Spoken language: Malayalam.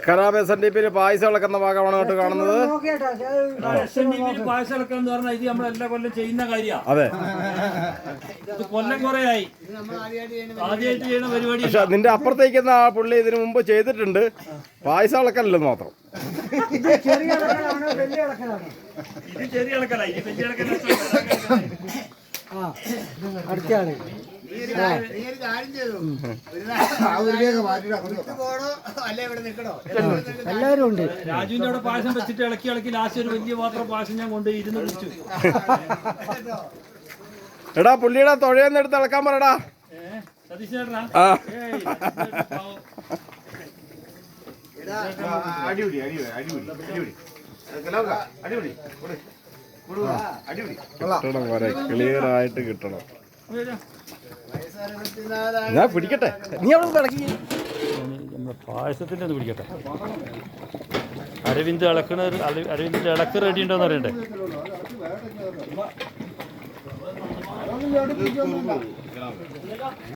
ഖരാബ് SNDP പായസം ഇളക്കുന്ന ഭാഗമാണ് കേട്ടോ കാണുന്നത്. പായസം ഇളക്കുക എന്ന് പറഞ്ഞാൽ ഇത് നമ്മളെല്ലാ കൊല്ലം ചെയ്യുന്ന കാര്യമാണ്. അതെ, ഇത് കൊല്ലം കുറേയായി ആദ്യമായിട്ട് ചെയ്യുന്ന പരിപാടി. പക്ഷെ നിന്റെ അപ്പുറത്തേക്കുന്ന ആ പുള്ളി ഇതിനു മുമ്പ് ചെയ്തിട്ടുണ്ട്. പായസം ഇളക്കല്ലെന്ന് മാത്രം. ഇത് ചെറിയ ഇളക്കലായി, ഇത് വലിയ ഇളക്കല. എല്ലാവരും ഉണ്ട്. രാജുവിന്റെ അവിടെ പായസം വെച്ചിട്ട് ഇളക്കി ഇളക്കി ലാസ്റ്റ് ഒരു വലിയ പാത്രം പായസം ഞാൻ കൊണ്ട് ഇരുന്ന് കുടിച്ചു. എടാ പുള്ളിയുടെ തുഴയെന്ന് എടുത്ത് ഇളക്കാൻ പറടാ. സതീഷ് ചേട്ടനാ? കിട്ടണം, വരെ ക്ലിയർ ആയിട്ട് കിട്ടണം. ഞാൻ പിടിക്കട്ടെ, നീ അവിടെ ഇളക്കി. നമ്മുടെ പായസത്തിൻ്റെ ഒന്ന് പിടിക്കട്ടെ. അരവിന്ദ് അരവിന്ദിന്റെ ഇളക്ക് റെഡി ഉണ്ടോന്ന് അറിയണ്ടേ?